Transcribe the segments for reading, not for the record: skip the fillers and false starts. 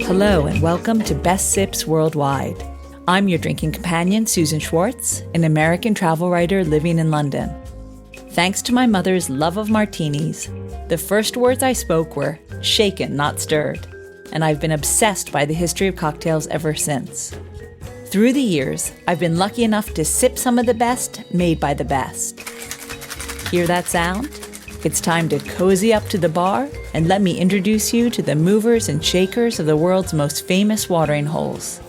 Hello and welcome to Best Sips Worldwide. I'm your drinking companion, Susan Schwartz, an American travel writer living in London. Thanks to my mother's love of martinis, the first words I spoke were shaken, not stirred, and I've been obsessed by the history of cocktails ever since. Through the years, I've been lucky enough to sip some of the best made by the best. Hear that sound? It's time to cozy up to the bar and let me introduce you to the movers and shakers of the world's most famous watering holes.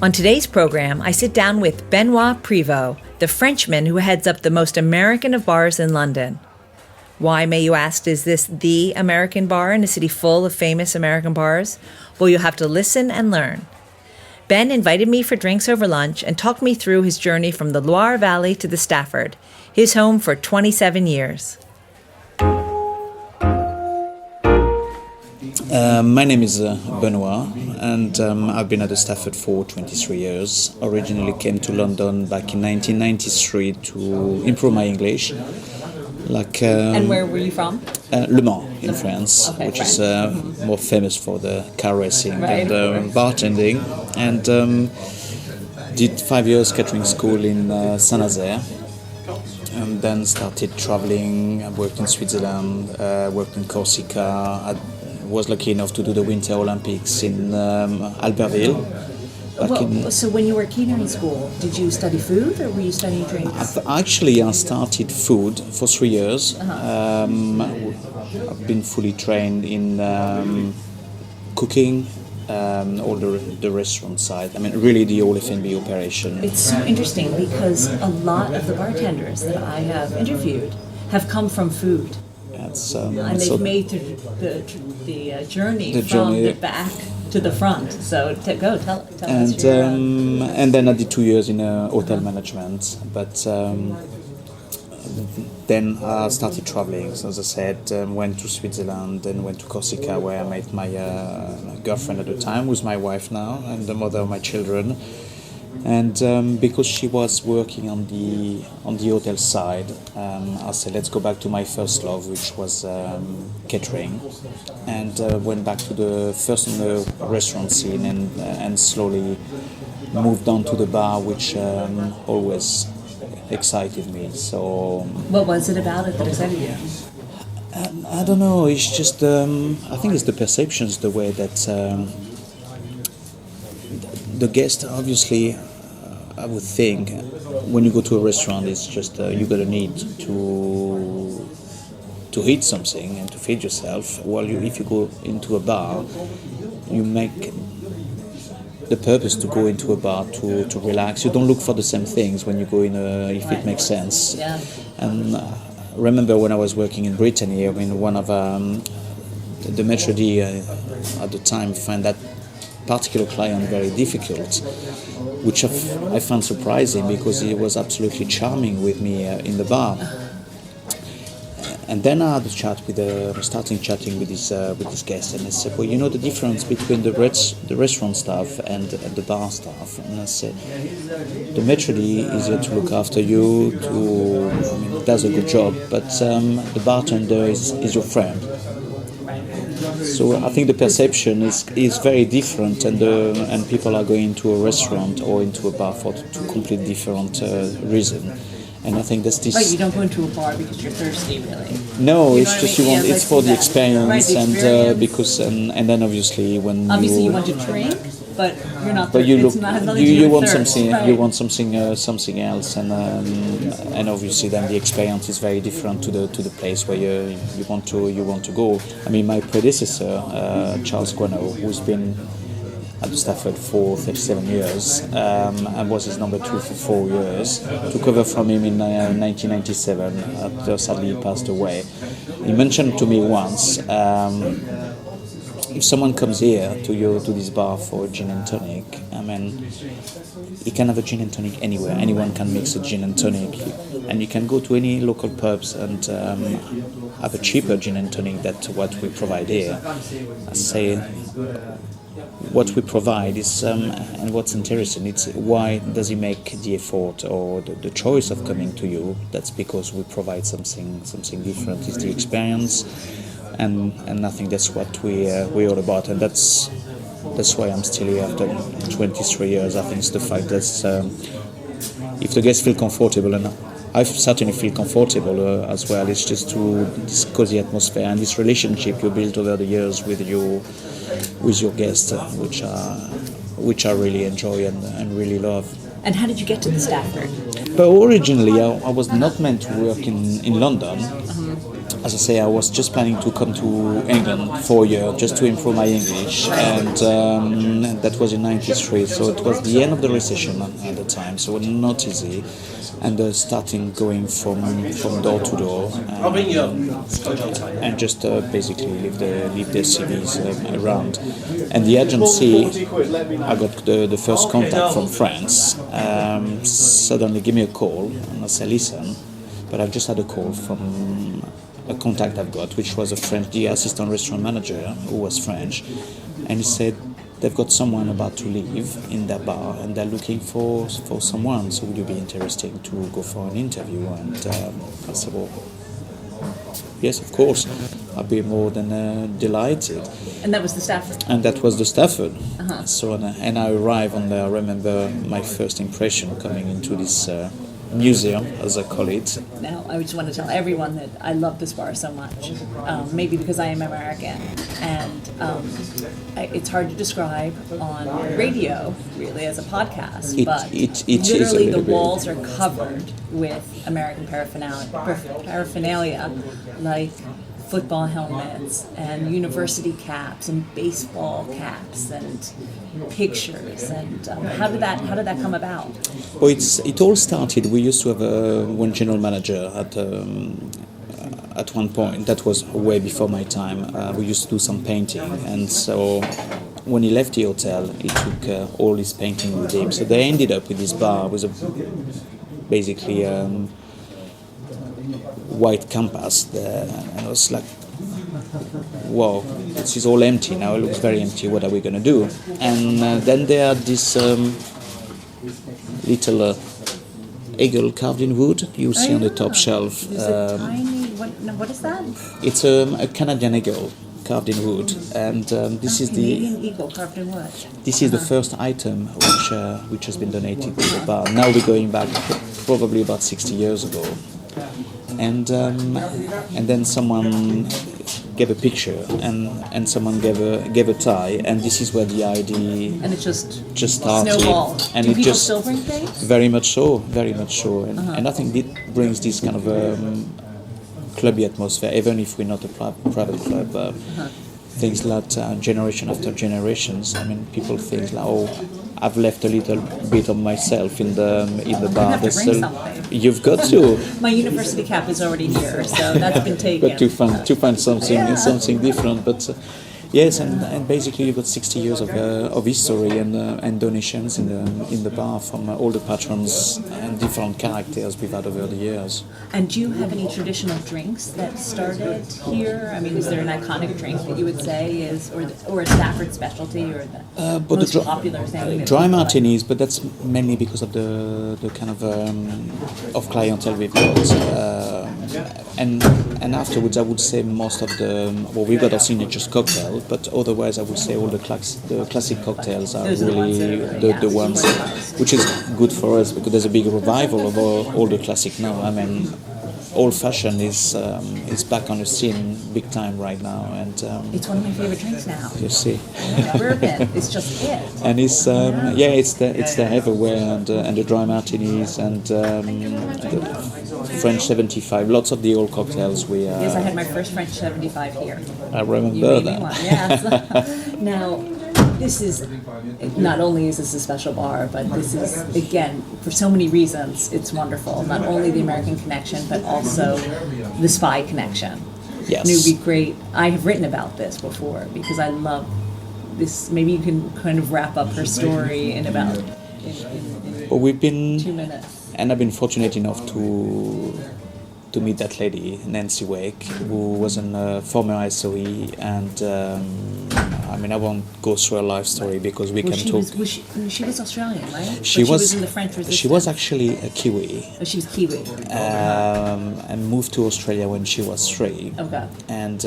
On today's program, I sit down with Benoit Provost, the Frenchman who heads up the most American of bars in London. Why, may you ask, is this the American bar in a city full of famous American bars? Well, you'll have to listen and learn. Ben invited me for drinks over lunch and talked me through his journey from the Loire Valley to the Stafford, his home for 27 years. My name is Benoit, and I've been at the Stafford for 23 years. Originally came to London back in 1993 to improve my English. And where were you from? Le Mans in France, okay, which France. is more famous for the car racing and bartending. And did 5 years catering school in Saint-Nazaire. And then started traveling. I worked in Switzerland, worked in Corsica. I was lucky enough to do the Winter Olympics in Albertville. So when you were catering school, did you study food or were you studying drinks? Actually, I started food for 3 years. I've been fully trained in cooking, all the restaurant side. I mean, really the whole F&B operation. It's so interesting because a lot of the bartenders that I have interviewed have come from food. And they've made the journey from the back to the front. So tell us. And then I did 2 years in hotel management, but then I started traveling. So as I said, went to Switzerland, then went to Corsica, where I met my girlfriend at the time, who's my wife now, and the mother of my children. And because she was working on the hotel side, I said, let's go back to my first love, which was catering, and went back to the first in the restaurant scene, and slowly moved on to the bar, which always excited me. So what was it about it that excited you? I don't know. It's just I think it's the perceptions, the way that the guest, obviously, I would think when you go to a restaurant, it's just you got a need to eat something and to feed yourself. While if you go into a bar, you make the purpose to go into a bar to relax. You don't look for the same things when you go in if it makes sense. Yeah. And remember when I was working in Brittany, I mean, one of the maitre d' at the time found that particular client very difficult, which I found surprising because he was absolutely charming with me in the bar. And then I had a chat starting chatting with this guest, and I said, well, you know the difference between the restaurant staff and the bar staff? And I said, the maitre d' is here to look after you, does a good job, but the bartender is your friend. So I think the perception is very different, and people are going to a restaurant or into a bar for two completely different reasons. And I think that's this. But you don't go into a bar because you're thirsty, really. No, it's what just I mean? you want. It's for the experience, right, the and experience. because and then obviously when you want to drink, but you're not. But you look, you want thirst, something, right? you want something else, and obviously then the experience is very different to the place where you want to go. I mean, my predecessor, Charles Guano, who's been at the Stafford for 37 years, and was his number 2 for 4 years. Took over from him in 1997. After sadly he passed away. He mentioned to me once, if someone comes here to this bar for a gin and tonic, I mean, you can have a gin and tonic anywhere. Anyone can mix a gin and tonic, and you can go to any local pubs and have a cheaper gin and tonic than what we provide here. I say, what we provide is, and what's interesting, it's why does he make the effort or the choice of coming to you? That's because we provide something different. It's the experience. and I think that's what we're all about, and that's why I'm still here after 23 years. I think it's the fact that if the guests feel comfortable, and I certainly feel comfortable as well, it's just to this cozy atmosphere and this relationship you build over the years with your guests, which I really enjoy and really love. And how did you get to the Stafford? But originally, I was not meant to work in London. As I say, I was just planning to come to England for a year just to improve my English, and that was in '93. So it was the end of the recession at the time, so not easy. And starting going from door to door, and just basically leave their CVs around. And the agency, I got the first contact from France. Suddenly give me a call, and I said, listen, but I've just had a call from a contact I've got, which was the assistant restaurant manager, who was French, and he said they've got someone about to leave in their bar, and they're looking for someone. So would you be interested to go for an interview? And I said, well, yes, of course, I'd be more than delighted. And that was the Stafford. And that was the Stafford. Uh-huh. So and I arrived on there. I remember my first impression coming into this museum, as I call it. Now, I just want to tell everyone that I love this bar so much, maybe because I am American, and it's hard to describe on radio, really, as a podcast, but it literally is the walls are covered with American paraphernalia, like football helmets and university caps and baseball caps and pictures. And how did that come about? Well, it all started. We used to have one general manager at one point. That was way before my time. We used to do some painting, and so when he left the hotel, he took all his painting with him. So they ended up with this bar with basically white canvas there, and I was like, wow, this is all empty now. It looks very empty. What are we going to do? And then there are this little eagle carved in wood you see on the top shelf. There's a tiny, what is that? It's a Canadian eagle carved in wood, and this is Canadian eagle carved in wood. This is the first item which has been donated to the bar. Now we're going back probably about 60 years ago. And then someone gave a picture, and someone gave a tie, and this is where the idea and it just started. Snowballed. And Do it people just still bring things? Very much so, and I think it brings this kind of clubby atmosphere, even if we're not a private club. Things like generation after generations. I mean, people think like, oh, I've left a little bit of myself in the bar. Have to bring something. You've got to. My university cap is already here, so that's been taken. But to find something different. But yes, and basically you've got 60 years of history and donations in the bar from all the patrons and different characters we've had over the years. And do you have any traditional drinks that started here? I mean, is there an iconic drink that you would say is, or a Stafford specialty, or the most popular thing? Dry martinis, but that's mainly because of the kind of clientele we've got. And afterwards, I would say most of we've got our signature cocktail, but otherwise, I would say all the classic cocktails are really the ones, which is good for us because there's a big revival of all the classic now. I mean, old fashioned is back on the scene big time right now, and it's one of my favorite drinks now. You see, bourbon is just it. And it's it's there everywhere, and the dry martinis and the French 75. Lots of the old cocktails we. Yes, I had my first French 75 here. I remember that. Yes. Now, this is not only is this a special bar, but this is, again, for so many reasons, it's wonderful. Not only the American connection, but also the spy connection. Yes. And it would be great. I have written about this before because I love this. Maybe you can kind of wrap up her story in about we've been 2 minutes. And I've been fortunate enough to meet that lady, Nancy Wake, who was a former SOE, and I mean, I won't go through her life story because we can talk. She was Australian, right? She was in the French Resistance. She was actually a Kiwi. Oh, she was Kiwi. And moved to Australia when she was 3. Okay. And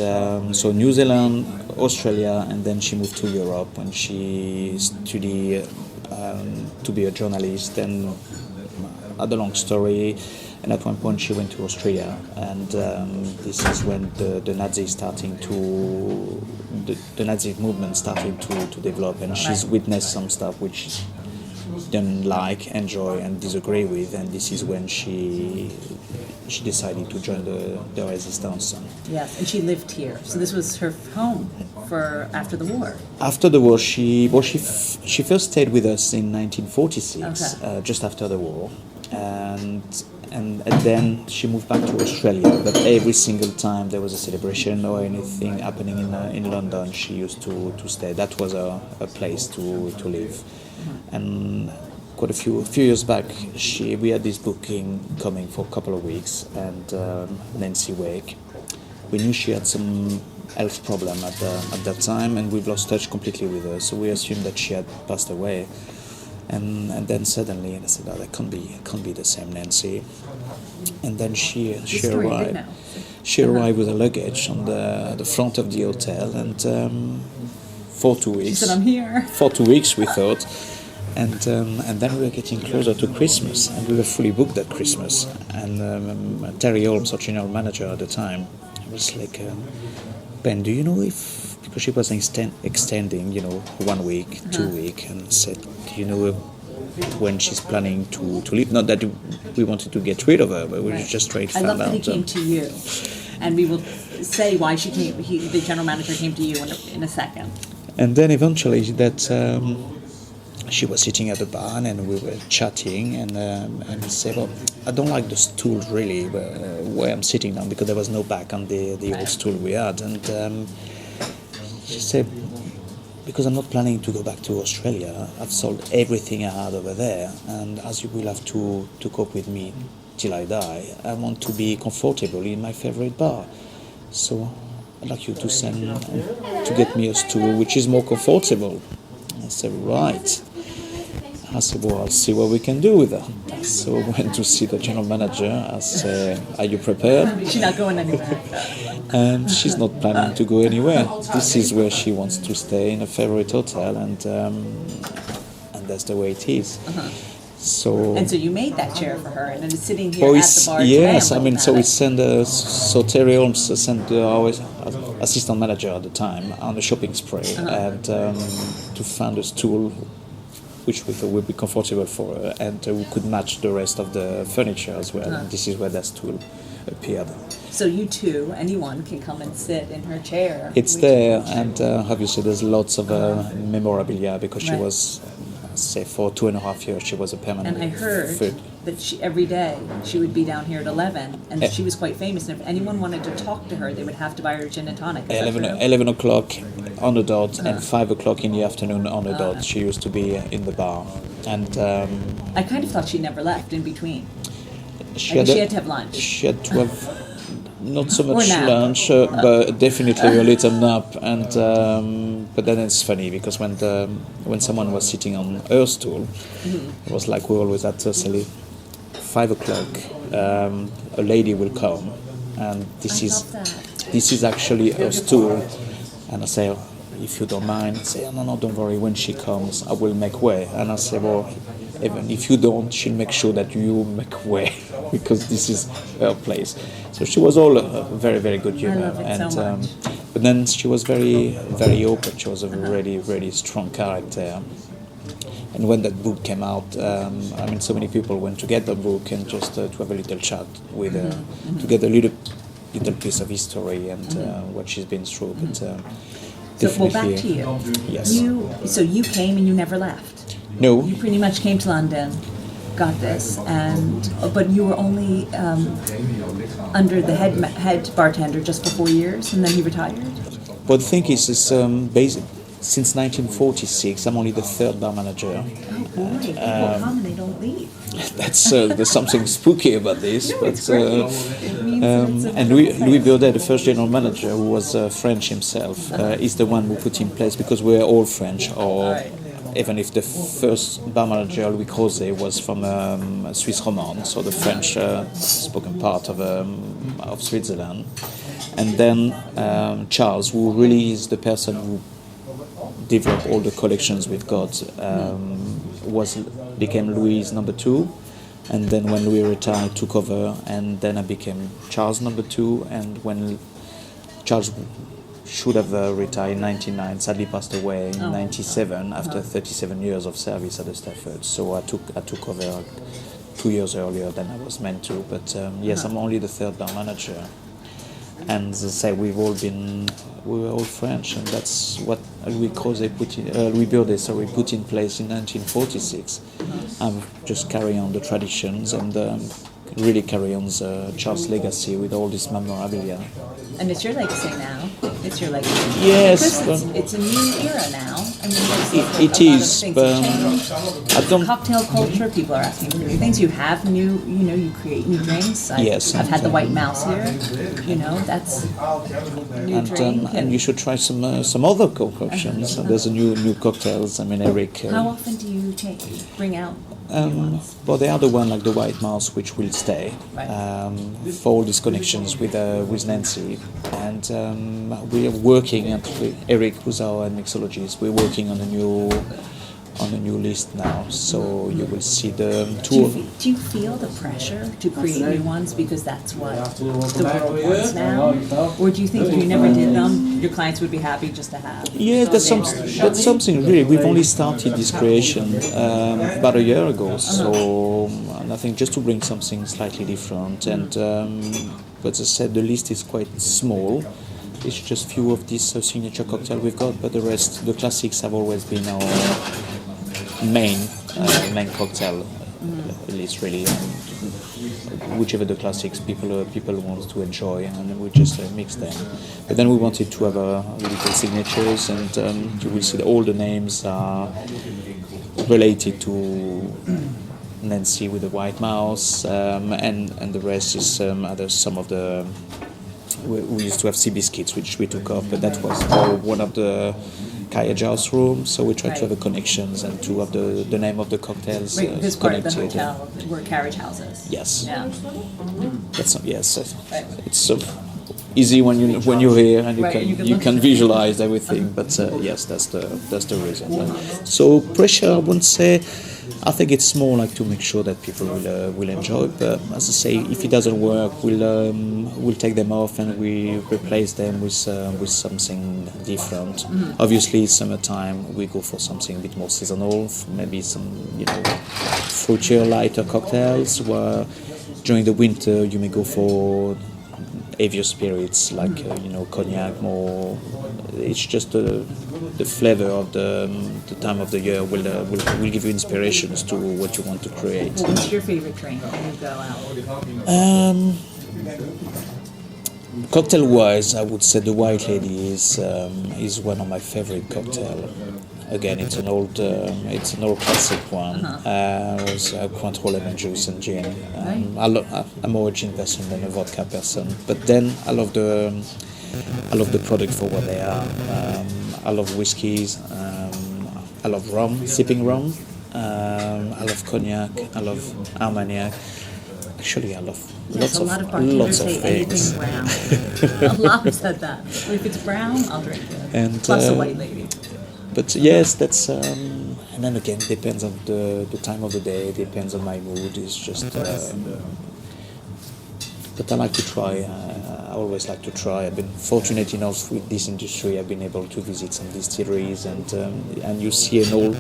so New Zealand, Australia, and then she moved to Europe when she studied to be a journalist. And had a long story. And at one point she went to Austria, and this is when the Nazi starting to the Nazi movement started to develop, and she's witnessed some stuff which didn't like, enjoy, and disagree with, and this is when she decided to join the resistance. Yes, and she lived here, so this was her home for after the war. After the war, she first stayed with us in 1946, just after the war, and then she moved back to Australia. But every single time there was a celebration or anything happening in London, she used to stay. That was a place to live. Mm-hmm. And quite a few years back, we had this booking coming for a couple of weeks, and Nancy Wake. We knew she had some health problem at that time, and we've lost touch completely with her. So we assumed that she had passed away. And then suddenly, I said, "Oh, that can't be the same Nancy." And then she arrived. She arrived with her luggage on the front of the hotel, and for 2 weeks. She said, "I'm here." For 2 weeks, we thought, and then we were getting closer to Christmas, and we were fully booked at Christmas. And Terry Holmes, our general manager at the time, was like, "Ben, do you know if?" Because she was extending, 1 week, 2 weeks, and said, "Do you know when she's planning to leave?" Not that we wanted to get rid of her, but we were just trying to find out. I love that he came to you, and we will say why she came. The general manager came to you in a second. And then eventually that she was sitting at the bar, and we were chatting, and he said, "Well, I don't like the stool really where I'm sitting now, because there was no back on the old stool we had." And she said, "Because I'm not planning to go back to Australia. I've sold everything I had over there, and as you will have to cope with me till I die, I want to be comfortable in my favorite bar. So I'd like you to get me a stool which is more comfortable." I said, "Right." I said, "Well, I'll see what we can do with that." So I went to see the general manager. I said, "Are you prepared?" She's not going anywhere. And she's not planning to go anywhere. This is where she wants to stay, in a favorite hotel, and that's the way it is. So you made that chair for her, and it's sitting here at the bar. Yes, I mean, so we sent so Terry Holmes sent our assistant manager at the time on a shopping spree, and to find a stool which we thought would be comfortable for her, and we could match the rest of the furniture as well. And this is where that stool appeared. So you two, anyone can come and sit in her chair. It's there, and obviously there's lots of memorabilia, because she was, say, for 2.5 years, she was a permanent. And I heard that every day she would be down here at 11, and she was quite famous. And if anyone wanted to talk to her, they would have to buy her gin and tonic. 11 o'clock on the dot, and 5 o'clock in the afternoon on the dot. She used to be in the bar, and I kind of thought she never left in between. She had to have lunch. She had to have. Not so much lunch, but definitely a little nap. And but then it's funny, because when someone was sitting on her stool, it was like we always had to say, 5 o'clock, a lady will come, and this is actually her stool. And I say, "If you don't mind," I say, "No, don't worry. When she comes, I will make way." And I say, "Well, even if you don't, she'll make sure that you make way, because this is her place." So she was all very, very good humor, and so much. But then she was very, very open. She was a really, really strong character. And when that book came out, I mean, so many people went to get the book and just to have a little chat with her, to get a little piece of history and what she's been through. But so, back to you. Yes. You came and you never left. No. You pretty much came to London, got this, but you were only under the head bartender just for 4 years, and then you retired. But the thing is basic. Since 1946, I'm only the third bar manager. Oh boy, people come and they don't leave. There's something spooky about this, but it And Louis Burdet, the first general manager, who was French himself, is the one who put in place, because we're all French, or even if the first bar manager, Louis Crozet, was from Suisse Romande, so the French spoken part of Switzerland. And then Charles, who really is the person who developed all the collections we've got, became Louis' number 2. And then when Louis retired, took over, and then I became Charles' number 2. And when Charles should have retired in 1999, sadly passed away in 1997 after 37 years of service at the Stafford. So I took over 2 years earlier than I was meant to. But yes, I'm only the third bar manager. And as I say, we were all French, and that's what Louis Burdet put in place in 1946. I'm just carrying on the traditions and really carry on Charles' legacy with all this memorabilia. And it's your legacy now. It's your legacy. Yes, because it's a new era now. I mean, it is. But I don't. Cocktail culture. People are asking for new things. You have new. You create new drinks. I've had the White Mouse here. That's new drink. And you should try some other concoctions. There's a new cocktails. I mean, Eric. How often do you bring out? Well, they are the one like the White Mouse, which will stay for all these connections with Nancy, and we are working. And Eric, who's our mixologist, we're working on a new list now. So you will see the tour. Do you feel the pressure to create new ones because that's what the world wants now, or do you think if you never did them, your clients would be happy just to have? Yeah, that's something really. We've only started this creation about a year ago, so I think just to bring something slightly different. And but as I said, the list is quite small. It's just few of these signature cocktail we've got, but the rest, the classics, have always been our main cocktail list, really. Whichever the classics people want to enjoy, and we just mix them. But then we wanted to have little signatures, and you will see that all the names are related to Nancy with the White Mouse, and the rest is some of the. We used to have sea biscuits, which we took off, but that was one of the carriage house rooms, so we tried to have a connections and to have the name of the cocktails this part of the connected. hotel were carriage houses. Yes. Yeah. It's easy when you're here and you can visualize everything. But yes, that's the reason. So pressure, I wouldn't say. I think it's more like to make sure that people will enjoy it. But as I say, if it doesn't work, we'll take them off and we replace them with something different. Obviously, summertime we go for something a bit more seasonal, maybe some fruitier, lighter cocktails. Where during the winter you may go for heavier spirits like cognac. More, it's just the flavor of the time of the year will give you inspirations to what you want to create. What's your favorite drink when you go out? Cocktail-wise, I would say the White Lady is one of my favorite cocktail. Again, it's an old classic one. With Cointreau, lemon juice, and gin. I'm more a gin person than a vodka person, but then I love the product for what they are. I love whiskeys. I love rum, sipping rum. I love cognac. I love Armagnac. Actually, I love lots of things. Brown. A lot have said that. If it's brown, I'll drink it. And plus a White Lady. But yes, that's and then again depends on the time of the day. Depends on my mood. It's just. But I like to try. I always like to try. I've been fortunate enough with this industry. I've been able to visit some distilleries, and you see an old.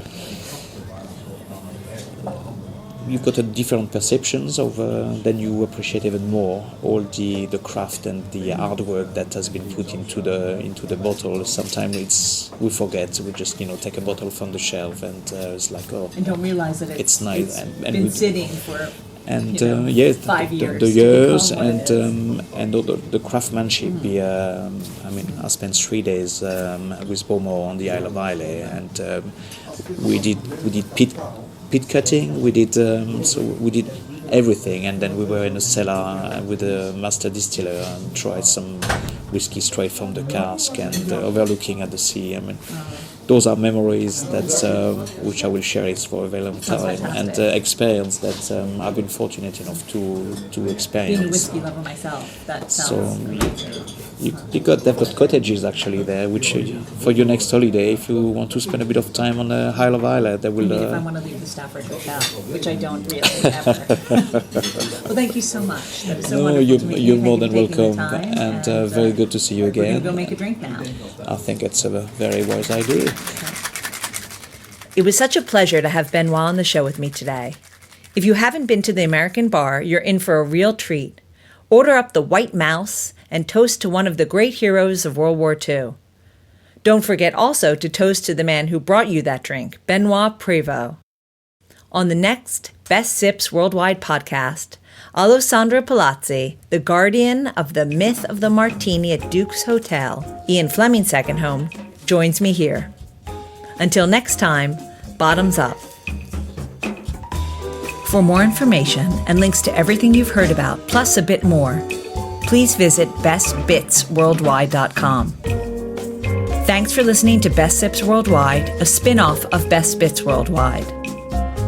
You've got a different perceptions of. Then you appreciate even more all the craft and the hard work that has been put into the bottle. Sometimes we forget. We just take a bottle from the shelf and it's like and don't realize that it's nice and been sitting for. And 5 years. The years and the craftsmanship. I spent 3 days with Beaumont on the Isle of Islay, and we did pit cutting. We did everything. And then we were in a cellar with a master distiller and tried some whiskey straight from the cask and overlooking at the sea. I mean, those are memories that which I will cherish for a very long time, and experience that I've been fortunate enough to experience. Being a whiskey lover myself, that sounds amazing. They've got cottages actually there, which for your next holiday, if you want to spend a bit of time on the Isle of Islay, they will. If I want to leave the Stafford Hotel, which I don't really ever. Well, thank you so much. That is so wonderful to meet you. You're more than welcome, and very good to see you again. We're going to go make a drink now. I think it's a very wise idea. It was such a pleasure to have Benoit on the show with me today. If you haven't been to the American bar, you're in for a real treat. Order up the White Mouse and toast to one of the great heroes of World War II. Don't forget also to toast to the man who brought you that drink, Benoit Provost. On the next Best Sips Worldwide podcast, Alessandra Palazzi, the guardian of the myth of the martini at Duke's Hotel, Ian Fleming's second home, joins me here. Until next time, bottoms up. For more information and links to everything you've heard about, plus a bit more, please visit bestbitsworldwide.com. Thanks for listening to Best Sips Worldwide, a spin-off of Best Bits Worldwide.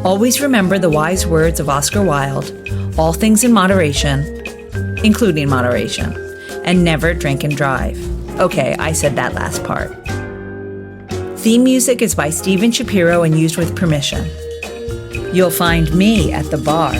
Always remember the wise words of Oscar Wilde, all things in moderation, including moderation, and never drink and drive. Okay, I said that last part. Theme music is by Steven Shapiro and used with permission. You'll find me at the bar